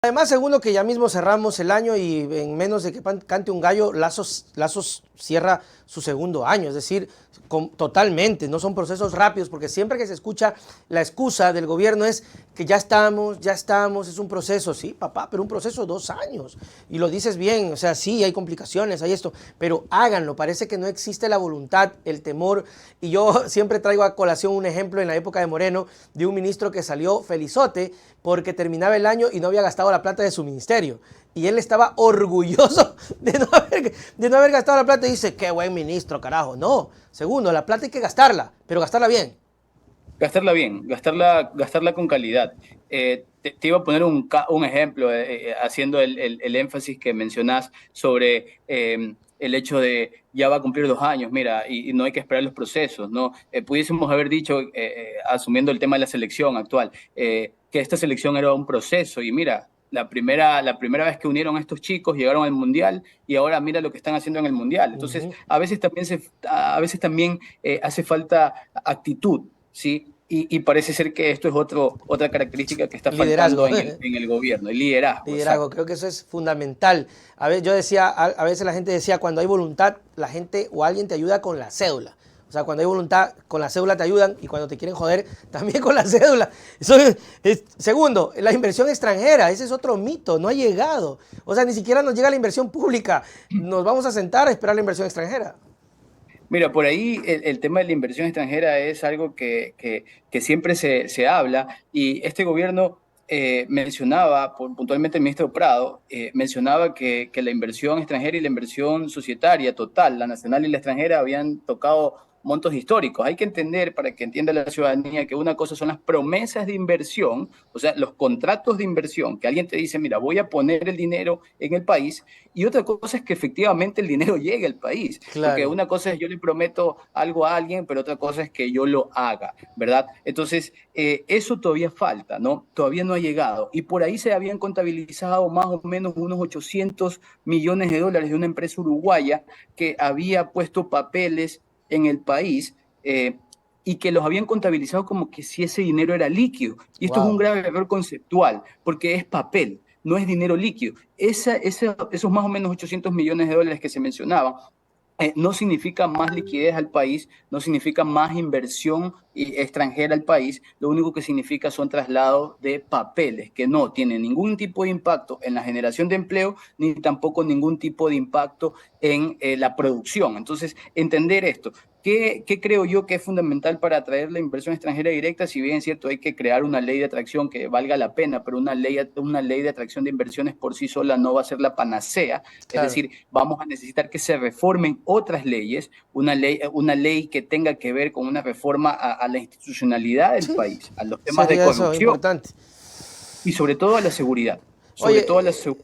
Además, segundo que ya mismo cerramos el año y en menos de que cante un gallo, Lazos cierra su segundo año, es decir, totalmente, no son procesos rápidos, porque siempre que se escucha la excusa del gobierno es que ya estamos, es un proceso, sí, papá, pero un proceso de 2 años, y lo dices bien, o sea, sí, hay complicaciones, hay esto, pero háganlo, parece que no existe la voluntad, el temor, y yo siempre traigo a colación un ejemplo en la época de Moreno, de un ministro que salió felizote porque terminaba el año y no había gastado la plata de su ministerio. Y él estaba orgulloso de no haber gastado la plata y dice, qué buen ministro, carajo. No, segundo, la plata hay que gastarla, pero gastarla bien. Gastarla bien, gastarla con calidad. Te iba a poner un ejemplo, haciendo el énfasis que mencionás sobre el hecho de ya va a cumplir 2 años, mira, y no hay que esperar los procesos, ¿no? Pudiésemos haber dicho, asumiendo el tema de la selección actual, que esta selección era un proceso, y mira, la primera vez que unieron a estos chicos llegaron al Mundial y ahora mira lo que están haciendo en el Mundial. Entonces, a veces también hace falta actitud, ¿sí? Y parece ser que esto es otra característica que está faltando Liderazgo. en el gobierno, el liderazgo, Liderazgo, exacto. creo que eso es fundamental. A veces yo decía, a veces la gente decía, cuando hay voluntad, la gente o alguien te ayuda con la cédula. O sea, cuando hay voluntad, con la cédula te ayudan y cuando te quieren joder, también con la cédula. Segundo, la inversión extranjera, ese es otro mito, no ha llegado. O sea, ni siquiera nos llega la inversión pública. Nos vamos a sentar a esperar la inversión extranjera. Mira, por ahí el tema de la inversión extranjera es algo que siempre se habla, y este gobierno mencionaba, puntualmente el ministro Prado, mencionaba que la inversión extranjera y la inversión societaria total, la nacional y la extranjera, habían tocado montos históricos. Hay que entender, para que entienda la ciudadanía, que una cosa son las promesas de inversión, o sea, los contratos de inversión, que alguien te dice, mira, voy a poner el dinero en el país, y otra cosa es que efectivamente el dinero llegue al país, porque Claro. una cosa es yo le prometo algo a alguien, pero otra cosa es que yo lo haga, ¿verdad? Entonces, eso todavía falta, ¿no? Todavía no ha llegado. Y por ahí se habían contabilizado más o menos unos 800 millones de dólares de una empresa uruguaya que había puesto papeles en el país, y que los habían contabilizado como que si ese dinero era líquido. Y esto es un Wow. grave error conceptual, porque es papel, no es dinero líquido. Esos más o menos 800 millones de dólares que se mencionaban no significa más liquidez al país, no significa más inversión extranjera al país, lo único que significa son traslados de papeles que no tienen ningún tipo de impacto en la generación de empleo, ni tampoco ningún tipo de impacto en la producción. Entonces, entender esto. ¿Qué creo yo que es fundamental para atraer la inversión extranjera directa? Si bien es cierto, hay que crear una ley de atracción que valga la pena, pero una ley de atracción de inversiones por sí sola no va a ser la panacea. Es Claro. decir, vamos a necesitar que se reformen otras leyes, una ley que tenga que ver con una reforma a la institucionalidad del Sí, país, a los temas de sería eso corrupción importante. y sobre todo a la seguridad. Sobre Oye, todo a la seguridad.